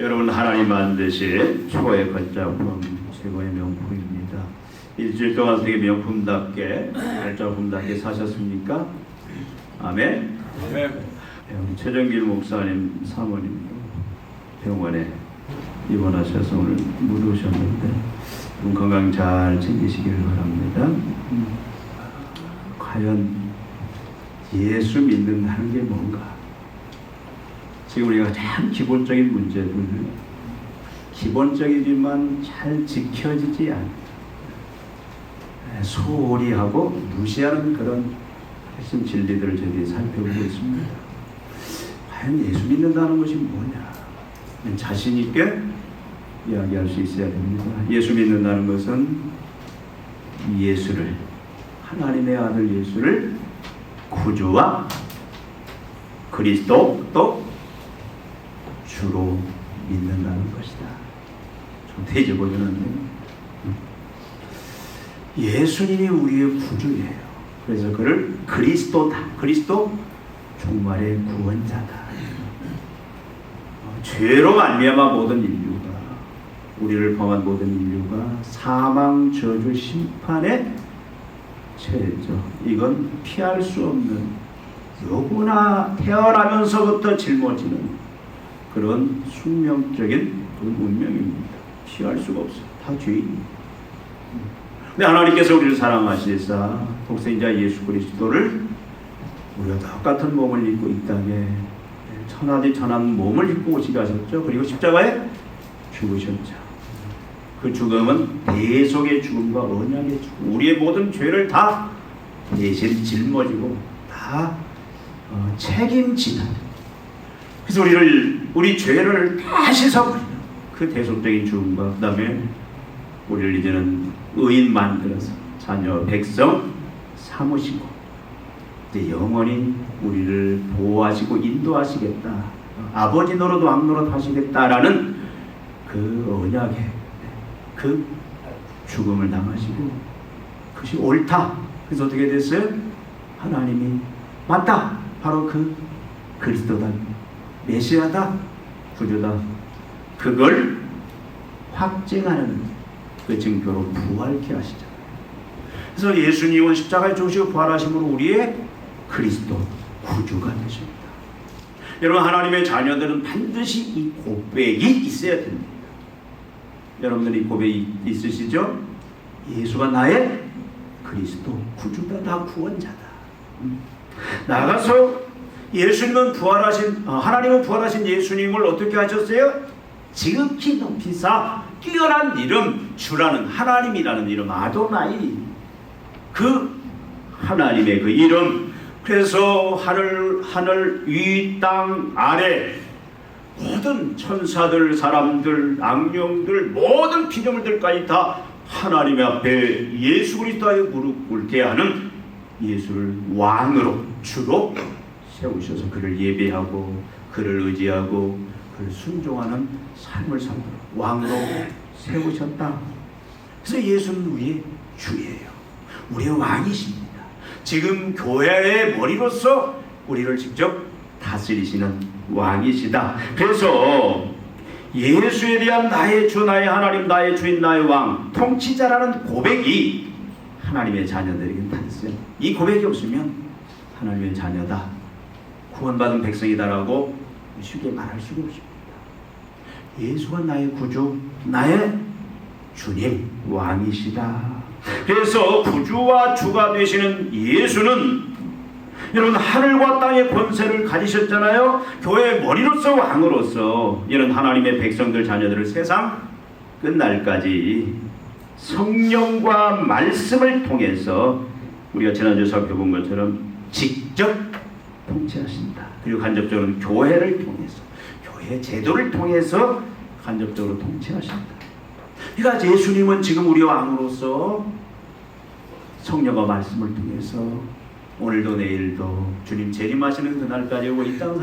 여러분, 하나님 만드신 최고의 걸작품, 최고의 명품입니다. 일주일 동안 되게 명품답게, 걸작품답게 사셨습니까? 아멘. 우리 최정길 목사님 사모님 병원에 입원하셔서 오늘 못 오셨는데 건강 잘 챙기시길 바랍니다. 과연 예수 믿는다는 게 뭔가? 지금 우리가 가장 기본적인 문제들, 기본적이지만 잘 지켜지지 않는, 소홀히 하고 무시하는 그런 핵심 진리들을 저희들이 살펴보고 있습니다. 과연 예수 믿는다는 것이 뭐냐? 자신 있게 이야기할 수 있어야 됩니다. 예수 믿는다는 것은 예수를, 하나님의 아들 예수를 구주와 그리스도 또 주로 믿는다는 것이다. 좀 대적보다는 예수님이 우리의 구주예요. 그래서 그를 그리스도다. 그리스도 종말의 구원자다. 죄로 말미암아 모든 인류가, 우리를 포함한 모든 인류가 사망, 저주, 심판에 처해져. 이건 피할 수 없는, 누구나 태어나면서부터 짊어지는 그런 숙명적인 운명입니다. 피할 수가 없어요. 다 죄인입니다. 근데 하나님께서 우리를 사랑하시사 독생자 예수 그리스도를 우리가 똑같은 몸을 입고 이 땅에 천하디 천한 몸을 입고 오시게 하셨죠. 그리고 십자가에 죽으셨죠. 그 죽음은 대속의 죽음과 언약의 죽음, 우리의 모든 죄를 다 대신 짊어지고 다 책임지는, 그래서 우리 죄를 다 씻어버리는 그 대속적인 죽음과 그 다음에 우리를 이제는 의인 만들어서 자녀 백성 삼으시고 이제 영원히 우리를 보호하시고 인도하시겠다, 아버지 노릇 왕 노릇 하시겠다라는 그 언약에 그 죽음을 당하시고 그것이 옳다. 그래서 어떻게 됐어요? 하나님이 맞다, 바로 그 그리스도다, 메시아다, 구주다, 그걸 확증하는 그 증표로 부활케 하시잖아요. 그래서 예수님은 십자가에 죽으시고 부활하심으로 우리의 그리스도 구주가 되십니다. 여러분, 하나님의 자녀들은 반드시 이 고백이 있어야 됩니다. 여러분들 이 고백이 있으시죠? 예수가 나의 그리스도 구주다, 나 구원자다. 나가서 예수님은 하나님은 부활하신 예수님을 어떻게 하셨어요? 지극히 높이사 뛰어난 이름, 주라는 하나님이라는 이름, 아도나이, 그 하나님의 그 이름. 그래서 하늘 위 땅 아래 모든 천사들, 사람들, 악령들, 모든 피조물들까지 다 하나님의 앞에 예수 그리스도의 무릎 꿇게 하는 예수를 왕으로, 주로 세우셔서 그를 예배하고 그를 의지하고 그를 순종하는 삶을 살도록 왕으로 세우셨다. 그래서 예수는 우리의 주예요. 우리의 왕이십니다. 지금 교회의 머리로서 우리를 직접 다스리시는 왕이시다. 그래서 예수에 대한 나의 주, 나의 하나님, 나의 주인, 나의 왕, 통치자라는 고백이 하나님의 자녀들에게 다 있어요. 이 고백이 없으면 하나님의 자녀다, 구원받은 백성이다라고 쉽게 말할 수가 없습니다. 예수가 나의 구주, 나의 주님, 왕이시다. 그래서 구주와 주가 되시는 예수는, 여러분, 하늘과 땅의 권세를 가지셨잖아요. 교회의 머리로서 왕으로서 이런 하나님의 백성들, 자녀들을 세상 끝날까지 성령과 말씀을 통해서 우리가 지난주 살펴본 것처럼 직접 통치하신다. 그리고 간접적으로는 교회를 통해서, 교회 제도를 통해서 간접적으로 통치하신다. 그러니까 예수님은 지금 우리 왕으로서 성령과 말씀을 통해서 오늘도 내일도 주님 재림하시는 그날까지 오고 이 땅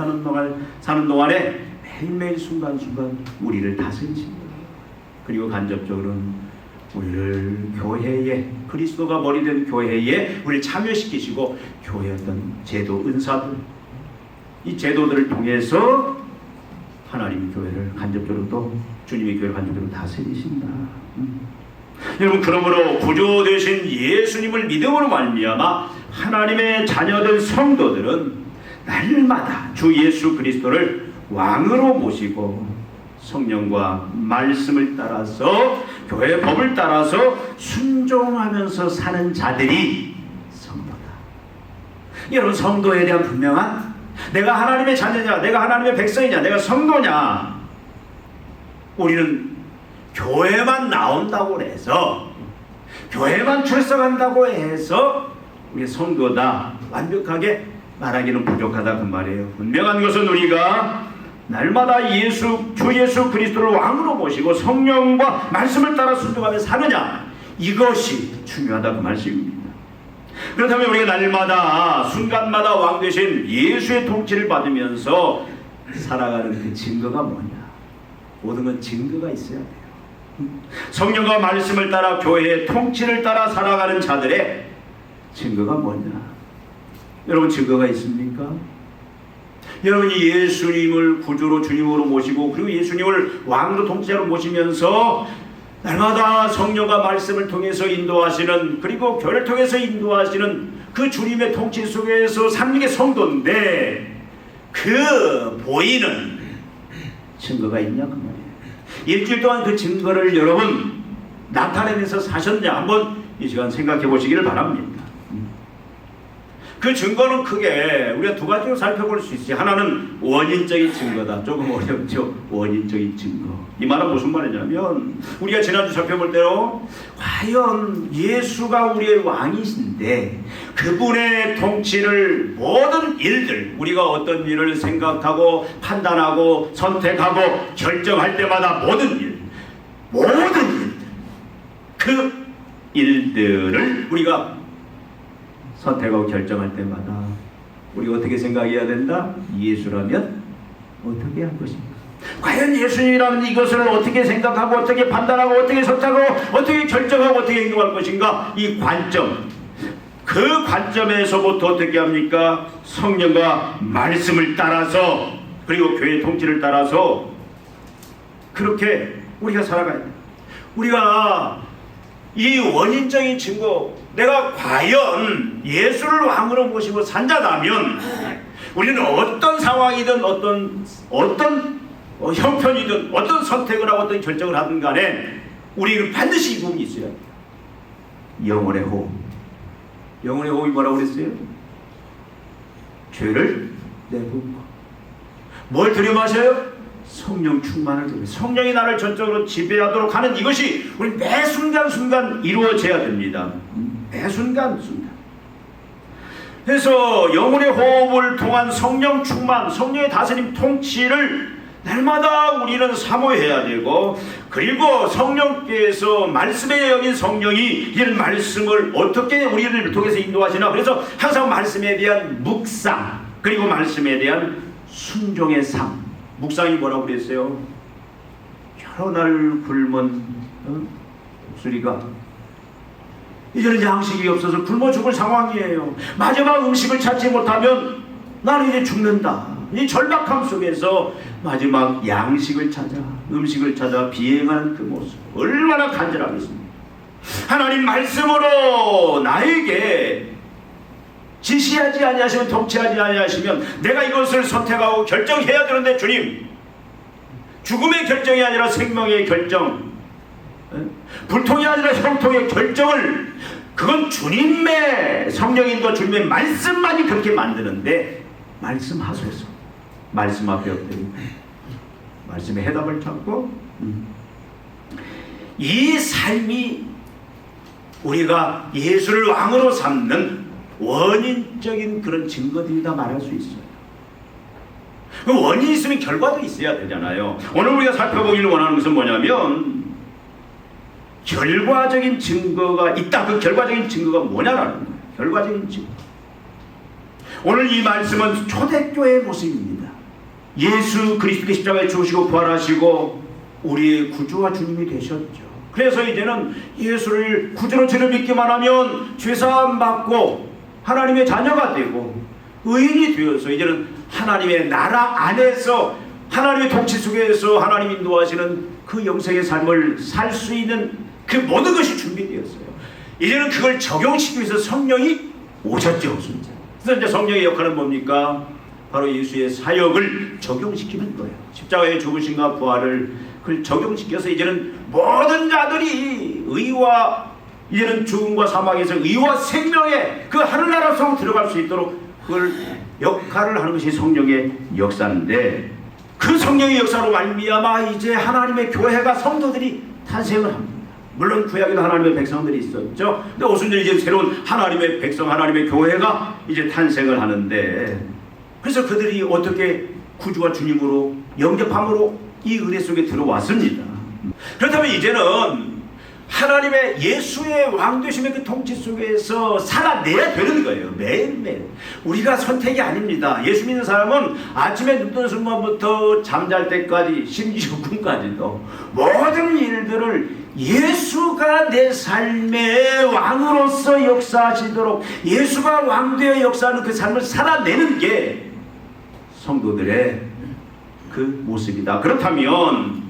사는 동안에 매일매일 순간순간 우리를 다스리십니다. 그리고 간접적으로는 우리를 교회에, 그리스도가 머리 된 교회에 우리를 참여시키시고 교회 어떤 제도, 은사들, 이 제도들을 통해서 하나님이 교회를 간접적으로 또 주님이 교회를 간접적으로 다스리신다. 여러분, 그러므로 구주 되신 예수님을 믿음으로 말미암아 하나님의 자녀된 성도들은 날마다 주 예수 그리스도를 왕으로 모시고 성령과 말씀을 따라서 교회 법을 따라서 순종하면서 사는 자들이 성도다. 여러분, 성도에 대한 분명한, 내가 하나님의 자녀냐, 내가 하나님의 백성이냐, 내가 성도냐. 우리는 교회만 나온다고 해서, 교회만 출석한다고 해서 우리 성도다 완벽하게 말하기는 부족하다 그 말이에요. 분명한 것은 우리가 날마다 주 예수 그리스도를 왕으로 모시고 성령과 말씀을 따라 순종하며 사느냐, 이것이 중요하다 그 말씀입니다. 그렇다면 우리가 날마다 순간마다 왕 되신 예수의 통치를 받으면서 살아가는 그 증거가 뭐냐? 모든 건 증거가 있어야 돼요. 성령과 말씀을 따라 교회의 통치를 따라 살아가는 자들의 증거가 뭐냐? 여러분, 증거가 있습니까? 여러분이 예수님을 구주로 주님으로 모시고 그리고 예수님을 왕으로 통치자로 모시면서 날마다 성령과 말씀을 통해서 인도하시는, 그리고 교회를 통해서 인도하시는 그 주님의 통치 속에서 사는 게 성도인데, 그 보이는 증거가 있냐 그 말이에요. 일주일 동안 그 증거를 여러분 나타내면서 사셨냐, 한번 이 시간 생각해 보시기를 바랍니다. 그 증거는 크게 우리가 두 가지로 살펴볼 수 있어요. 하나는 원인적인 증거다. 조금 어렵죠. 원인적인 증거. 이 말은 무슨 말이냐면, 우리가 지난주 살펴볼 대로 과연 예수가 우리의 왕이신데 그분의 통치를, 모든 일들, 우리가 어떤 일을 생각하고 판단하고 선택하고 결정할 때마다 모든 일, 그 일들을 우리가 선택하고 결정할 때마다 우리가 어떻게 생각해야 된다? 예수라면 어떻게 할 것인가? 과연 예수님이라면 이것을 어떻게 생각하고 어떻게 판단하고 어떻게 선택하고 어떻게 결정하고 어떻게 행동할 것인가? 이 관점, 그 관점에서부터 어떻게 합니까? 성령과 말씀을 따라서, 그리고 교회의 통치를 따라서 그렇게 우리가 살아가야 돼요. 우리가 이 원인적인 증거, 내가 과연 예수를 왕으로 모시고 산자라면 우리는 어떤 상황이든 어떤 형편이든 어떤 선택을 하고 어떤 결정을 하든 간에 우리는 반드시 이 부분이 있어야 돼요. 영혼의 호흡. 영혼의 호흡이 뭐라고 그랬어요? 죄를 내뿜고. 뭘 들여마셔요? 성령 충만을 드립니다. 성령이 나를 전적으로 지배하도록 하는 이것이 우리 매 순간순간 이루어져야 됩니다. 매 순간순간. 그래서 영혼의 호흡을 통한 성령 충만, 성령의 다스림 통치를 날마다 우리는 사모해야 되고, 그리고 성령께서 말씀에 여긴 성령이 이런 말씀을 어떻게 우리를 통해서 인도하시나, 그래서 항상 말씀에 대한 묵상, 그리고 말씀에 대한 순종의 삶. 묵상이 뭐라고 그랬어요? 여러 날 굶은 목소리가 이제는 양식이 없어서 굶어 죽을 상황이에요. 마지막 음식을 찾지 못하면 나는 이제 죽는다. 이 절박함 속에서 마지막 양식을 찾아, 음식을 찾아 비행하는 그 모습, 얼마나 간절하겠습니까? 하나님 말씀으로 나에게 지시하지 아니하시면, 통치하지 아니하시면 내가 이것을 선택하고 결정해야 되는데, 주님, 죽음의 결정이 아니라 생명의 결정, 불통이 아니라 형통의 결정을, 그건 주님의 성령인도 주님의 말씀만이 그렇게 만드는데, 말씀하소서. 말씀 앞에 엎드리고 말씀의 해답을 찾고, 이 삶이 우리가 예수를 왕으로 삼는 원인적인 그런 증거들이다 말할 수 있어요. 그 원인이 있으면 결과도 있어야 되잖아요. 오늘 우리가 살펴보기를 원하는 것은 뭐냐면, 결과적인 증거가 있다. 그 결과적인 증거가 뭐냐라는 거예요. 결과적인 증거. 오늘 이 말씀은 초대교회의 모습입니다. 예수 그리스도의 십자가에 죽으시고 부활하시고 우리의 구주와 주님이 되셨죠. 그래서 이제는 예수를 구주로 주를 믿기만 하면 죄사함 받고 하나님의 자녀가 되고 의인이 되어서 이제는 하나님의 나라 안에서 하나님의 통치 속에서 하나님 인도하시는 그 영생의 삶을 살 수 있는 그 모든 것이 준비되었어요. 이제는 그걸 적용시키기 위해서 성령이 오셨죠. 진짜. 그래서 이제 성령의 역할은 뭡니까? 바로 예수의 사역을 적용시키는 거예요. 십자가의 죽으심과 부활을 그걸 적용시켜서 이제는 모든 자들이 의와 이제는 죽음과 사망에서 의와 생명의 그 하늘나라 속으로 들어갈 수 있도록 그걸 역할을 하는 것이 성령의 역사인데, 그 성령의 역사로 말미암아 이제 하나님의 교회가 성도들이 탄생을 합니다. 물론 구약에도 하나님의 백성들이 있었죠. 근데 오순절 이제 새로운 하나님의 백성, 하나님의 교회가 이제 탄생을 하는데, 그래서 그들이 어떻게 구주와 주님으로 영접함으로 이 은혜 속에 들어왔습니다. 그렇다면 이제는 하나님의 예수의 왕되심의 그 통치 속에서 살아내야 되는 거예요. 매일매일. 우리가 선택이 아닙니다. 예수 믿는 사람은 아침에 눈 뜨는 순간부터 잠잘 때까지, 심지어 꿈까지도 모든 일들을 예수가 내 삶의 왕으로서 역사하시도록, 예수가 왕되어 역사하는 그 삶을 살아내는 게 성도들의 그 모습이다. 그렇다면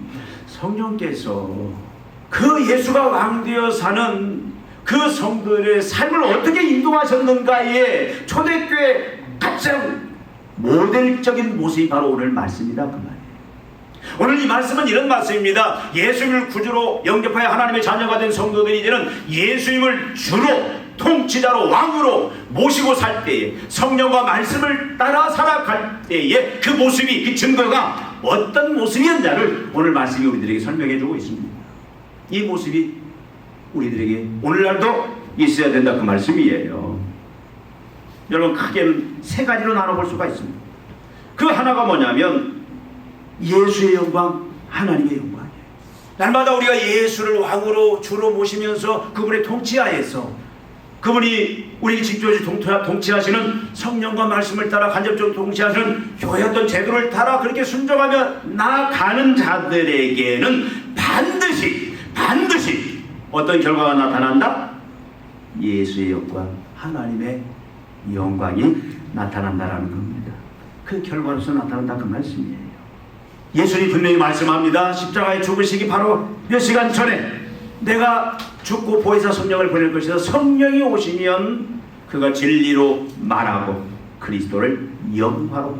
성령께서 그 예수가 왕되어 사는 그 성도들의 삶을 어떻게 인도하셨는가에 초대교회 가장 모델적인 모습이 바로 오늘 말씀이다, 그 말이에요. 오늘 이 말씀은 이런 말씀입니다. 예수님을 구주로 영접하여 하나님의 자녀가 된 성도들이 이제는 예수님을 주로 통치자로 왕으로 모시고 살 때에, 성령과 말씀을 따라 살아갈 때에 그 모습이, 그 증거가 어떤 모습이었냐를 오늘 말씀이 우리들에게 설명해 주고 있습니다. 이 모습이 우리들에게 오늘날도 있어야 된다, 그 말씀이에요. 여러분, 크게는 세 가지로 나눠볼 수가 있습니다. 그 하나가 뭐냐면 예수의 영광, 하나님의 영광이에요. 날마다 우리가 예수를 왕으로 주로 모시면서 그분의 통치하에서, 그분이 우리 직접적으로 통치하시는 성령과 말씀을 따라 간접적으로 통치하시는 교회 어떤 제도를 따라 그렇게 순종하며 나아가는 자들에게는 반드시 어떤 결과가 나타난다? 예수의 영광, 하나님의 영광이 나타난다라는 겁니다. 그 결과로서 나타난다, 그 말씀이에요. 예수님이 분명히 말씀합니다. 십자가에 죽으시기 바로 몇 시간 전에 내가 죽고 보혜사 성령을 보낼 것이다. 성령이 오시면 그가 진리로 말하고 그리스도를 영화로,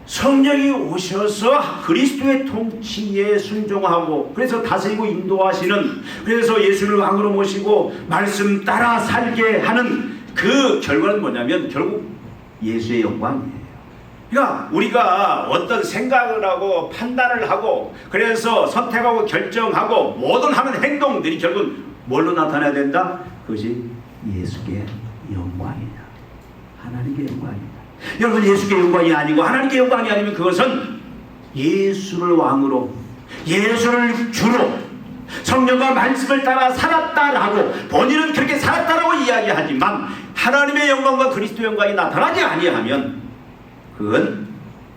성령이 오셔서 그리스도의 통치에 순종하고, 그래서 다스리고 인도하시는, 그래서 예수를 왕으로 모시고 말씀 따라 살게 하는 그 결과는 뭐냐면 결국 예수의 영광이에요. 그러니까 우리가 어떤 생각을 하고 판단을 하고 그래서 선택하고 결정하고 모든 하는 행동들이 결국 뭘로 나타나야 된다? 그것이 예수의 영광이다, 하나님의 영광이다. 여러분, 예수의 영광이 아니고 하나님의 영광이 아니면 그것은 예수를 왕으로, 예수를 주로, 성령과 말씀을 따라 살았다라고 본인은 그렇게 살았다라고 이야기하지만 하나님의 영광과 그리스도의 영광이 나타나지 아니하면 그건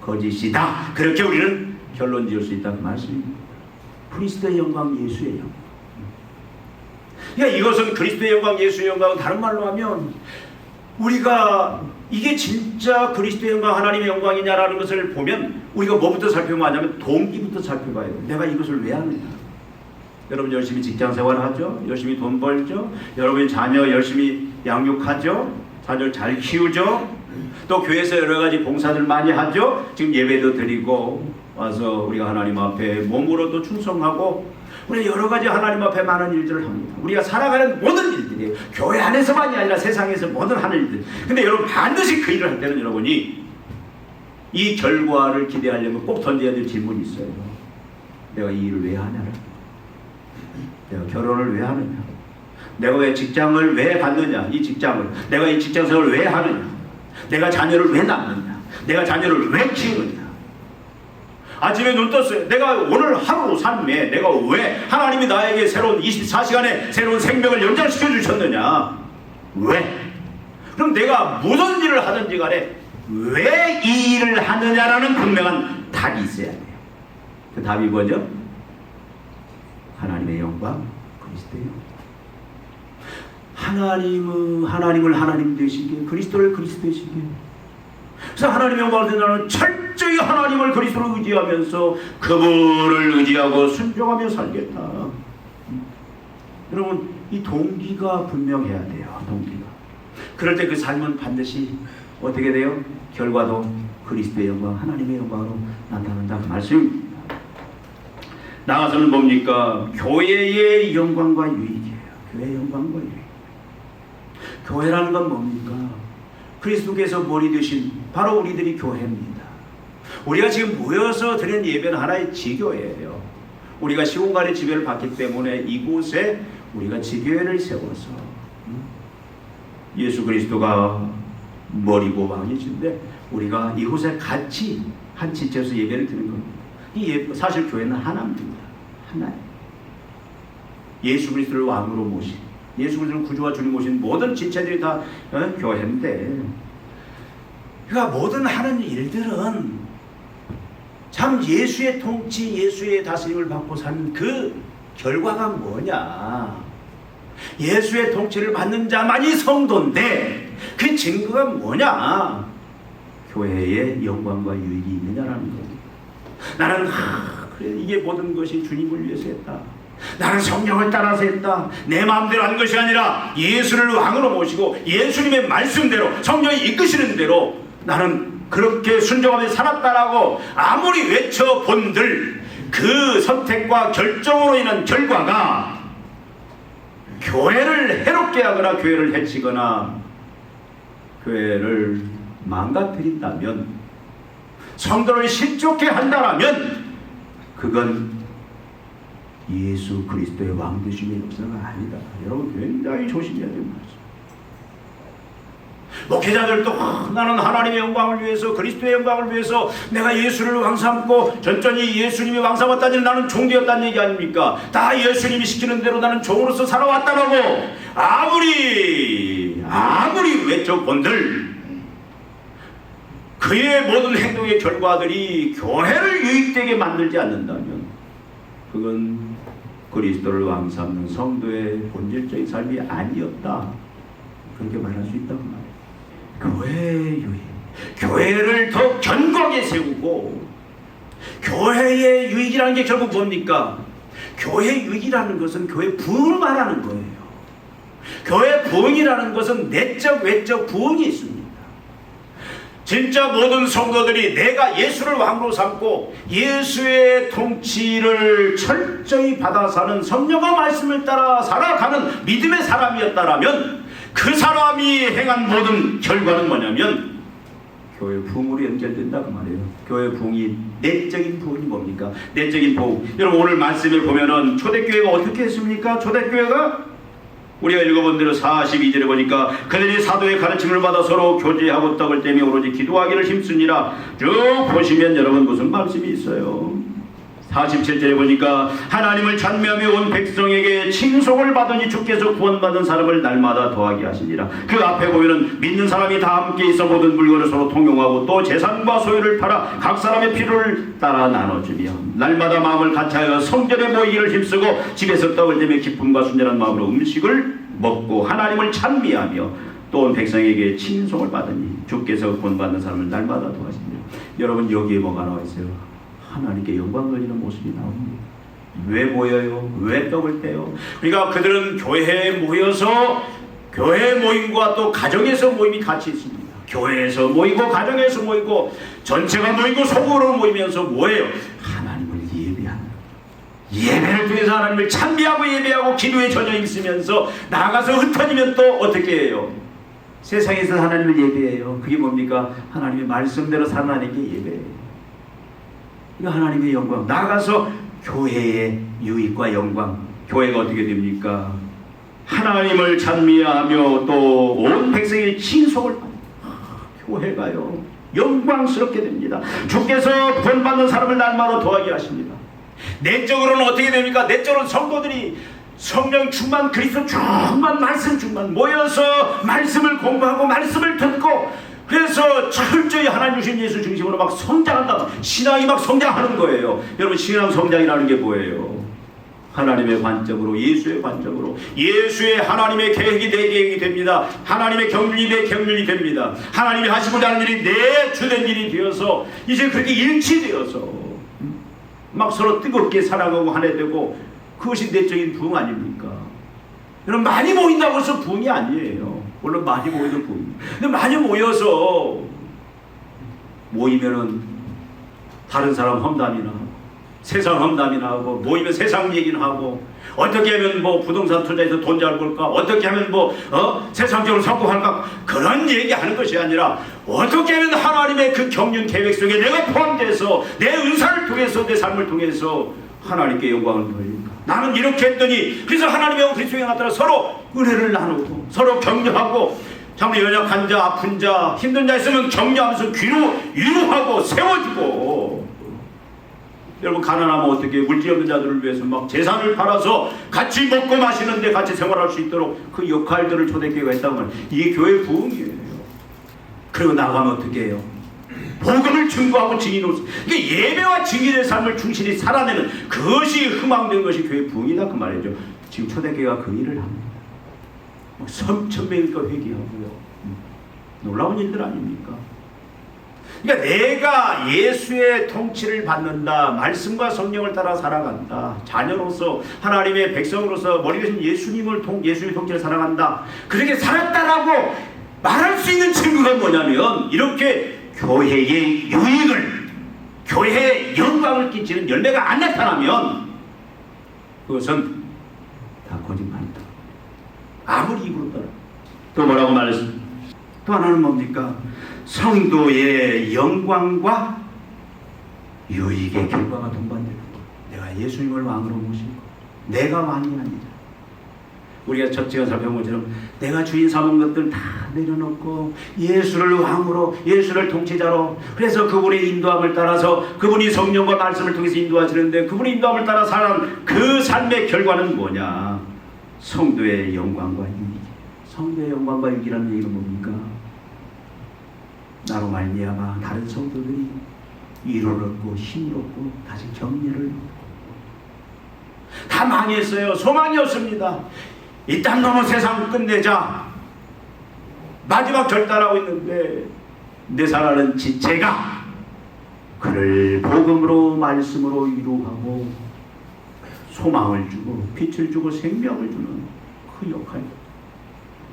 거짓이다. 그렇게 우리는 결론 지을 수 있다, 그 말씀입니다. 그리스도의 영광, 예수의 영광. 그러니까 이것은 그리스도의 영광, 예수의 영광은 다른 말로 하면 우리가 이게 진짜 그리스도의 영광, 하나님의 영광이냐라는 것을 보면 우리가 뭐부터 살펴봐야 하냐면 동기부터 살펴봐야 돼요. 내가 이것을 왜 하느냐. 여러분 열심히 직장생활 하죠. 열심히 돈 벌죠. 여러분 자녀 열심히 양육하죠. 자녀를 잘 키우죠. 또 교회에서 여러 가지 봉사들 많이 하죠. 지금 예배도 드리고 와서 우리가 하나님 앞에 몸으로도 충성하고 우리 여러 가지 하나님 앞에 많은 일들을 합니다. 우리가 살아가는 모든 일들이에요. 교회 안에서만이 아니라 세상에서 모든 하는 일들. 근데 여러분 반드시 그 일을 할 때는 여러분이 이 결과를 기대하려면 꼭 던져야 될 질문이 있어요. 내가 이 일을 왜 하냐? 내가 결혼을 왜 하느냐? 내가 왜 직장을 왜 갖느냐? 이 직장을 내가 이 직장생활을 왜 하느냐? 내가 자녀를 왜 낳느냐? 내가 자녀를 왜 키우느냐? 아침에 눈 떴어요. 내가 오늘 하루 삶에 내가 왜 하나님이 나에게 새로운 24시간의 새로운 생명을 연장시켜 주셨느냐? 왜? 그럼 내가 무슨 일을 하든지 간에 왜 이 일을 하느냐라는 분명한 답이 있어야 돼요. 그 답이 뭐죠? 하나님의 영광, 그리스도의 영광. 하나님을 하나님 되시게, 그리스도를 그리스도 되시게. 그래서 하나님의 영광을 드러나는 철저히 철저히 하나님을 그리스도를 의지하면서 그분을 의지하고 순종하며 살겠다. 여러분, 이 동기가 분명해야 돼요. 동기가. 그럴 때 그 삶은 반드시 어떻게 돼요? 결과도 그리스도의 영광, 하나님의 영광으로 나타난다 그 말씀입니다. 나가서는 뭡니까? 교회의 영광과 유익이에요. 교회의 영광과 유익. 교회라는 건 뭡니까? 그리스도께서 머리 되신 바로 우리들이 교회입니다. 우리가 지금 모여서 드리는 예배는 하나의 지교회예요. 우리가 시공간의 지배를 받기 때문에 이곳에 우리가 지교회를 세워서 예수 그리스도가 머리고 왕이신데 우리가 이곳에 같이 한 지체에서 예배를 드리는 겁니다. 사실 교회는 하나입니다. 하나예요. 예수 그리스도를 왕으로 모신, 예수 그리스도를 구주와 주님 모신 모든 지체들이 다 교회인데, 그러니까 모든 하는 일들은 참 예수의 통치, 예수의 다스림을 받고 사는 그 결과가 뭐냐? 예수의 통치를 받는 자만이 성도인데 그 증거가 뭐냐? 교회의 영광과 유익이 있느냐라는 겁니다. 나는 그래, 이게 모든 것이 주님을 위해서 했다. 나는 성령을 따라서 했다. 내 마음대로 한 것이 아니라 예수를 왕으로 모시고 예수님의 말씀대로 성령이 이끄시는 대로 나는 그렇게 순종하며 살았다라고 아무리 외쳐본들 그 선택과 결정으로 인한 결과가 교회를 해롭게 하거나 교회를 해치거나 교회를 망가뜨린다면, 성도를 실족해 한다라면 그건 예수 그리스도의 왕되심의 역사가 아니다. 여러분 굉장히 조심해야 됩니다. 목회자들도 나는 하나님의 영광을 위해서, 그리스도의 영광을 위해서 내가 예수를 왕삼고 전전히 예수님이 왕삼았다니 나는 종되었다는 얘기 아닙니까? 다 예수님이 시키는 대로 나는 종으로서 살아왔다라고 아무리 외쳐본들 그의 모든 행동의 결과들이 교회를 유익되게 만들지 않는다면 그건 그리스도를 왕삼는 성도의 본질적인 삶이 아니었다. 그렇게 말할 수 있다고 말이에요. 교회의 유익, 교회를 더 견고하게 세우고, 교회의 유익이라는 게 결국 뭡니까? 교회의 유익이라는 것은 교회 부흥을 말하는 거예요. 교회 부흥이라는 것은 내적 외적 부흥이 있습니다. 진짜 모든 성도들이 내가 예수를 왕으로 삼고 예수의 통치를 철저히 받아 사는, 성령의 말씀을 따라 살아가는 믿음의 사람이었다라면 그 사람이 행한 모든 결과는 뭐냐면 교회 부흥으로 연결된다 그 말이에요. 교회 부흥이 내적인 부흥이 뭡니까? 내적인 부흥. 여러분 오늘 말씀을 보면은 초대교회가 어떻게 했습니까? 초대교회가 우리가 읽어본 대로 42절에 보니까 그들이 사도의 가르침을 받아 서로 교제하고 떡을 떼며 오로지 기도하기를 힘쓰니라. 쭉 보시면 여러분 무슨 말씀이 있어요? 47절에 보니까 하나님을 찬미하며 온 백성에게 칭송을 받으니 주께서 구원받은 사람을 날마다 더하게 하시니라. 그 앞에 보면은 믿는 사람이 다 함께 있어 모든 물건을 서로 통용하고 또 재산과 소유를 팔아 각 사람의 필요를 따라 나눠주며 날마다 마음을 같이하여 성전에 모이기를 힘쓰고 집에서 떡을 떼며 기쁨과 순전한 마음으로 음식을 먹고 하나님을 찬미하며 또 온 백성에게 칭송을 받으니 주께서 구원받는 사람을 날마다 더하시니라. 여러분 여기에 뭐가 나와 있어요? 하나님께 영광 돌리는 모습이 나옵니다. 왜 모여요? 왜 떡을 떼요? 그러니까 그들은 교회에 모여서 교회 모임과 또 가정에서 모임이 같이 있습니다. 교회에서 모이고 가정에서 모이고 전체가 모이고 소그룹으로 모이면서 뭐예요? 하나님을 예배하는, 예배를 통해서 하나님을 찬미하고 예배하고 기도에 젖어 있으면서 나가서 흩어지면 또 어떻게 해요? 세상에서 하나님을 예배해요. 그게 뭡니까? 하나님의 말씀대로 사는 하나님께 예배해요. 이거 하나님의 영광. 나가서 교회의 유익과 영광. 교회가 어떻게 됩니까? 하나님을 찬미하며 또 온 백성의 칭송을 교회가요 영광스럽게 됩니다. 주께서 구원받는 사람을 날마다 더하게 하십니다. 내적으로는 어떻게 됩니까? 내적으로는 성도들이 성령 충만, 그리스도 충만, 말씀 충만 모여서 말씀을 공부하고 말씀을 듣고 그래서 철저히 하나님 주신 예수 중심으로 막 성장한다. 신앙이 막 성장하는 거예요. 여러분 신앙 성장이라는 게 뭐예요? 하나님의 관점으로, 예수의 관점으로, 예수의 하나님의 계획이 내 계획이 됩니다. 하나님의 경륜이 내 경륜이 됩니다. 하나님이 하시고자 하는 일이 내 주된 일이 되어서 이제 그렇게 일치되어서 막 서로 뜨겁게 살아가고 하나 되고, 그것이 내적인 부흥 아닙니까? 여러분, 많이 모인다고 해서 부흥이 아니에요. 물론 많이 모여도 부흥. 근데 많이 모여서 모이면은 다른 사람 험담이나 하고, 세상 험담이나 하고, 모이면 세상 얘기나 하고, 어떻게 하면 뭐 부동산 투자해서 돈 잘 벌까, 어떻게 하면 뭐 세상적으로 성공할까, 그런 얘기하는 것이 아니라 어떻게 하면 하나님의 그 경륜 계획 속에 내가 포함돼서 내 은사를 통해서 내 삶을 통해서 하나님께 영광을 돌릴까. 나는 이렇게 했더니 그래서 하나님의 영 그리스도에 나타나 서로 은혜를 나누고 서로 격려하고, 참 연약한 자, 아픈 자, 힘든 자 있으면 격려하면서 위로하고 세워주고. 여러분, 가난하면 어떻게, 물질 없는 자들을 위해서 막 재산을 팔아서 같이 먹고 마시는데 같이 생활할 수 있도록 그 역할들을 초대교회가 했다면 이게 교회 부흥이에요. 그리고 나가면 어떻게 해요? 복음을 증거하고 증인으로서, 이게 예배와 증인의 삶을 충실히 살아내는 그것이 희망된 것이 교회 부흥이다, 그 말이죠. 지금 초대교회가 그 일을 합니다. 천명일까 회개하고요. 놀라운 일들 아닙니까? 그러니까 내가 예수의 통치를 받는다, 말씀과 성령을 따라 살아간다, 자녀로서 하나님의 백성으로서 머리 대신 예수의 통치를 살아간다, 그렇게 살았다라고 말할 수 있는 증거가 뭐냐면, 이렇게 교회의 유익을, 교회의 영광을 끼치는 열매가 안 나타나면 그것은 다 거짓말이다. 아무리 입으로 따라. 또 뭐라고 말했습니까? 또 하나는 뭡니까? 성도의 영광과 유익의 결과가 동반되는 것. 내가 예수님을 왕으로 모시고 내가 왕이 아니라, 우리가 첫 시간 살펴본 것처럼 내가 주인 삼은 것들 다 내려놓고 예수를 왕으로, 예수를 통치자로, 그래서 그분의 인도함을 따라서, 그분이 성령과 말씀을 통해서 인도하시는데 그분의 인도함을 따라 사는 그 삶의 결과는 뭐냐? 성도의 영광과 유익. 성도의 영광과 유익이라는 얘기는 뭡니까? 나로 말미암아 다른 성도들이 위로를 얻고 힘을 얻고 다시 격려를 얻고. 다 망했어요. 소망이 없습니다. 이 땅 넘어 세상 끝내자, 마지막 결단하고 있는데 내 살아는 지체가 그를 복음으로, 말씀으로 위로하고 소망을 주고 빛을 주고 생명을 주는 그 역할.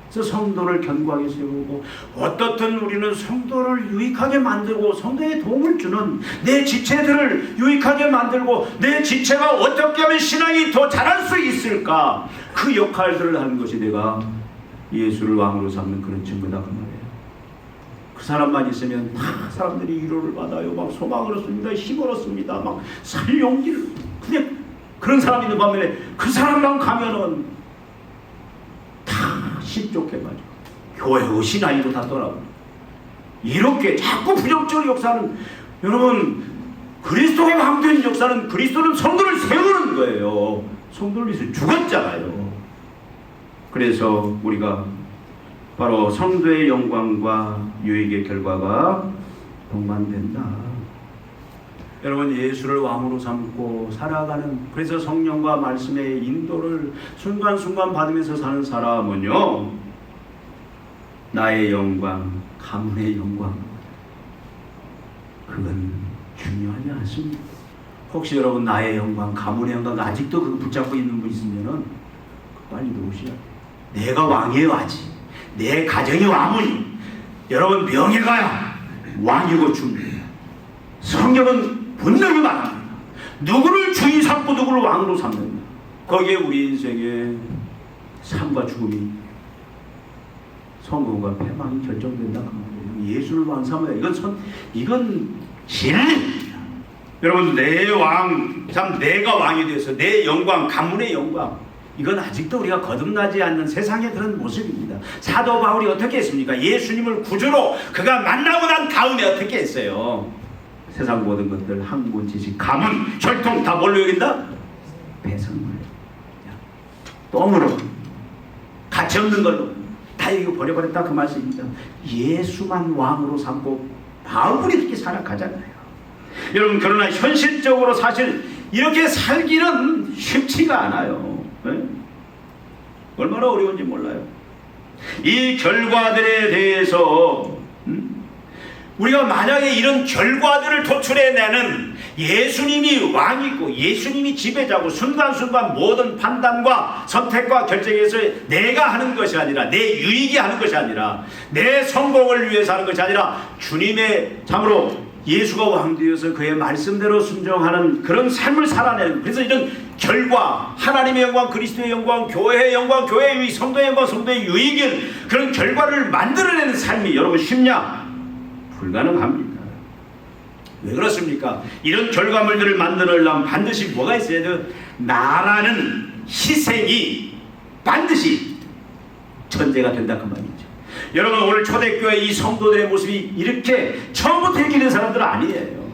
그래서 성도를 견고하게 세우고, 어떻든 우리는 성도를 유익하게 만들고 성도에 도움을 주는, 내 지체들을 유익하게 만들고 내 지체가 어떻게 하면 신앙이 더 잘할 수 있을까, 그 역할들을 하는 것이 내가 예수를 왕으로 삼는 그런 증거다, 그 말이에요. 그 사람만 있으면 다 사람들이 위로를 받아요. 막 소망을 얻습니다. 힘을 얻습니다. 막 살 용기를. 근데 그런 사람이 있는 반면에 그 사람만 가면은 다 시쫓겨가지고 교회 신앙이도 다 떠나고, 이렇게 자꾸 부정적인 역사는, 여러분, 그리스도가 왕된 역사는, 그리스도는 성도를 세우는 거예요. 성도를 위해서 죽었잖아요. 그래서 우리가 바로 성도의 영광과 유익의 결과가 동반된다. 여러분, 예수를 왕으로 삼고 살아가는, 그래서 성령과 말씀의 인도를 순간순간 받으면서 사는 사람은요, 나의 영광, 가문의 영광, 그건 중요하지 않습니다. 혹시 여러분 나의 영광, 가문의 영광 아직도 그거 붙잡고 있는 분 있으면은 빨리 놓으셔야 돼요. 내가 왕이에요. 아직 내 가정이 왕이니, 여러분 명예가 왕이고 줍니다. 성경은 분명히 말합니다. 누구를 주인 삼고 누구를 왕으로 삼는다. 거기에 우리 인생의 삶과 죽음이, 성공과 패망이 결정된다, 그 말이에요. 예수를 왕 삼아야, 이건 진리입니다. 여러분, 내 왕, 참 내가 왕이 돼서 내 영광, 가문의 영광, 이건 아직도 우리가 거듭나지 않는 세상의 그런 모습입니다. 사도 바울이 어떻게 했습니까? 예수님을 구주로 그가 만나고 난 다음에 어떻게 했어요? 세상 모든 것들, 학문, 지식, 가문, 혈통 다 뭘로 여긴다? 배설물, 똥으로, 가치 없는 걸로 다 이거 버려버렸다, 그 말씀입니다. 예수만 왕으로 삼고 바울이 그렇게 살아가잖아요. 여러분, 그러나 현실적으로 사실 이렇게 살기는 쉽지가 않아요. 네? 얼마나 어려운지 몰라요. 이 결과들에 대해서 우리가 만약에 이런 결과들을 도출해내는 예수님이 왕이고 예수님이 지배자고 순간순간 모든 판단과 선택과 결정에서 내가 하는 것이 아니라 내 유익이 하는 것이 아니라 내 성공을 위해서 하는 것이 아니라 주님의 참으로 예수가 왕되어서 그의 말씀대로 순종하는 그런 삶을 살아내는, 그래서 이런 결과, 하나님의 영광, 그리스도의 영광, 교회의 영광, 교회의 유익, 성도의 영광, 성도의 유익인 그런 결과를 만들어내는 삶이 여러분 쉽냐? 불가능합니다. 왜 그렇습니까? 이런 결과물들을 만들려면 반드시 뭐가 있어야 돼요? 나라는 희생이 반드시 전제가 된다 그 말이죠. 여러분, 오늘 초대교회 이 성도들의 모습이 이렇게 처음부터 이렇게 된 사람들은 아니에요.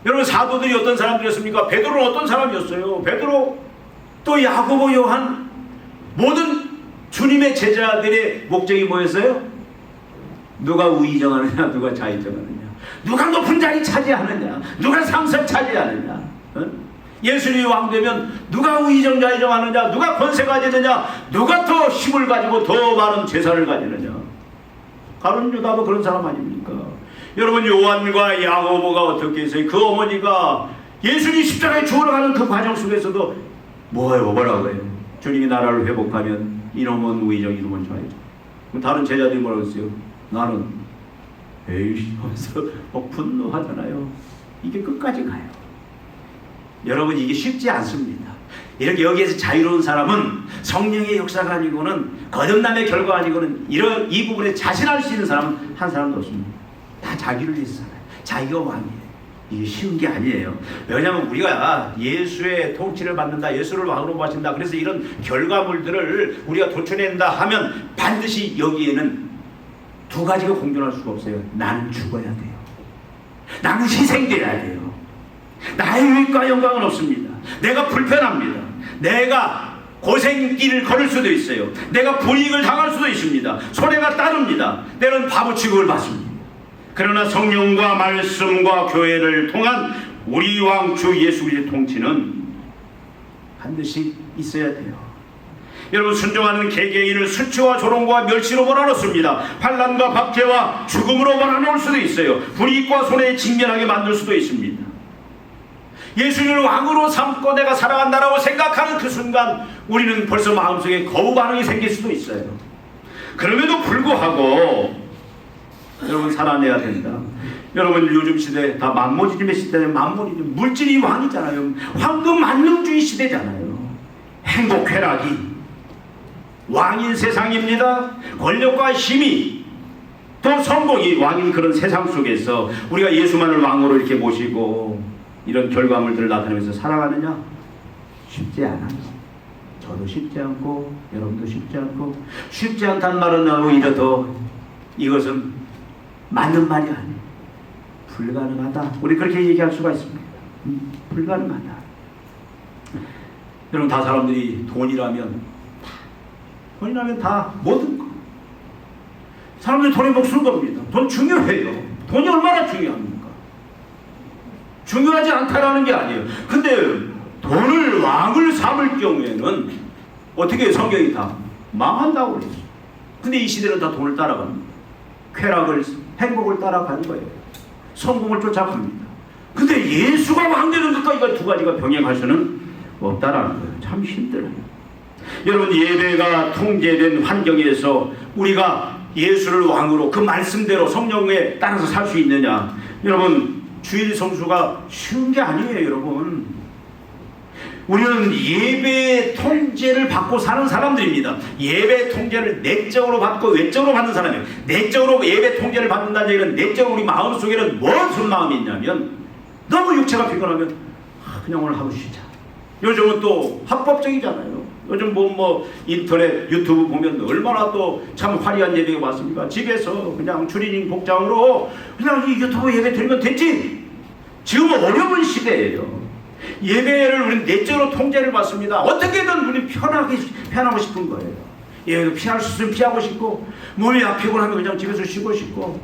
여러분, 사도들이 어떤 사람들이었습니까? 베드로는 어떤 사람이었어요? 베드로, 또 야고보, 요한, 모든 주님의 제자들의 목적이 뭐였어요? 누가 우의정하느냐, 누가 자의정하느냐, 누가 높은 자리 차지하느냐, 누가 상설 차지하느냐. 예수님이 왕되면 누가 우의정 자의정하느냐, 누가 권세 가지느냐, 누가 더 힘을 가지고 더 많은 재산을 가지느냐. 가룟 유다도 그런 사람 아닙니까? 여러분, 요한과 야고보가 어떻게 했어요? 그 어머니가 예수님 십자가에 죽으러 가는 그 과정 속에서도 뭐라고 해요? 주님이 나라를 회복하면 이놈은 우의정, 이놈은 좌의정. 다른 제자들이 뭐라고 했어요? 나는 에이씨 하면서 분노하잖아요. 이게 끝까지 가요. 여러분, 이게 쉽지 않습니다. 이렇게 여기에서 자유로운 사람은 성령의 역사가 아니고는 거듭남의 결과 아니고는 이 부분에 자신할 수 있는 사람은 한 사람도 없습니다. 다 자기를 위해서 살아요. 자기가 왕이에요. 이게 쉬운 게 아니에요. 왜냐하면 우리가 예수의 통치를 받는다, 예수를 왕으로 모신다, 그래서 이런 결과물들을 우리가 도출낸다 하면 반드시 여기에는 두 가지가 공존할 수가 없어요. 나는 죽어야 돼요. 나는 희생돼야 돼요. 나의 유익과 영광은 없습니다. 내가 불편합니다. 내가 고생길을 걸을 수도 있어요. 내가 불이익을 당할 수도 있습니다. 손해가 따릅니다. 때로는 바보 취급을 받습니다. 그러나 성령과 말씀과 교회를 통한 우리 왕 주 예수 그리스도의 통치는 반드시 있어야 돼요. 여러분, 순종하는 개개인을 수치와 조롱과 멸시로 몰아넣습니다. 환난과 박해와 죽음으로 몰아넣을 수도 있어요. 불이익과 손해에 직면하게 만들 수도 있습니다. 예수님을 왕으로 삼고 내가 살아간다라고 생각하는 그 순간 우리는 벌써 마음속에 거부 반응이 생길 수도 있어요. 그럼에도 불구하고 여러분, 살아내야 된다. 여러분, 요즘 시대 다 만모지즘의 시대는 만모지즘, 물질이 왕이잖아요. 황금 만능주의 시대잖아요. 행복 쾌락이 왕인 세상입니다. 권력과 힘이 또 성공이 왕인 그런 세상 속에서 우리가 예수만을 왕으로 이렇게 모시고 이런 결과물들을 나타내면서 살아가느냐? 쉽지 않아요. 저도 쉽지 않고 여러분도 쉽지 않고, 쉽지 않다는 말은 오히려 더 이것은 맞는 말이 아니에요. 불가능하다. 우리 그렇게 얘기할 수가 있습니다. 불가능하다. 여러분, 다 사람들이 돈이라면 다 모든 거. 사람들이 돈에 목숨 겁니다. 돈 중요해요. 돈이 얼마나 중요합니까? 중요하지 않다라는 게 아니에요. 근데 돈을 왕을 삼을 경우에는 어떻게 성경이 다 망한다고 그랬어요. 근데 이 시대는 다 돈을 따라갑니다. 쾌락을, 행복을 따라가는 거예요. 성공을 쫓아갑니다. 근데 예수가 왕되는 것까지 두 가지가 병행할 수는 없다라는 거예요. 참 힘들어요. 여러분, 예배가 통제된 환경에서 우리가 예수를 왕으로 그 말씀대로 성령에 따라서 살 수 있느냐? 여러분, 주일 성수가 쉬운 게 아니에요. 여러분, 우리는 예배의 통제를 받고 사는 사람들입니다. 예배 통제를 내적으로 받고 외적으로 받는 사람이에요. 내적으로 예배 통제를 받는다는 얘기는 내적으로 우리 마음속에는 무슨 마음이 있냐면 너무 육체가 피곤하면 그냥 오늘 하고 쉬자. 요즘은 또 합법적이잖아요. 요즘 인터넷 유튜브 보면 얼마나 또 참 화려한 예배가 왔습니까? 집에서 그냥 추리닝 복장으로 그냥 이 유튜브 예배 드리면 됐지. 지금 어려운 시대예요. 예배를 우리는 내적으로 통제를 받습니다. 어떻게든 우리는 편하고 싶은 거예요. 예배도 피할 수 있으면 피하고 싶고, 몸이 피곤하면 그냥 집에서 쉬고 싶고,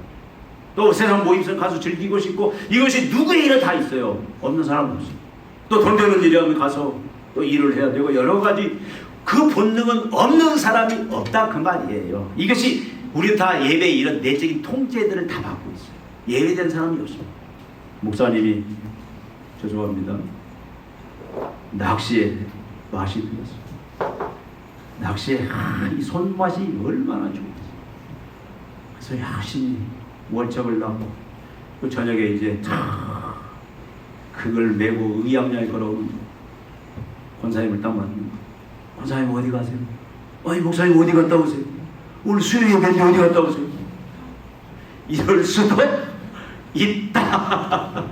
또 세상 모임성 가서 즐기고 싶고, 이것이 누구의 일에 다 있어요. 없는 사람은 없어요. 또 돈 되는 일이라면 가서 또 일을 해야 되고 여러 가지 그 본능은 없는 사람이 없다 그 말이에요. 이것이 우리는 다 예배의 이런 내적인 통제들을 다 받고 있어요. 예배된 사람이 없습니다. 목사님이 죄송합니다. 낚시에 맛이 들었어요. 낚시에 이 손맛이 얼마나 좋은지. 그래서 열심히 월척을 나고 그 저녁에 이제 그걸 메고 의양양에 걸어오는 권사님을 딱 만나는 거예요. 권사님 어디 가세요? 아니 목사님 어디 갔다 오세요? 오늘 수요 예배인데 어디 갔다 오세요? 이럴 수도 있다.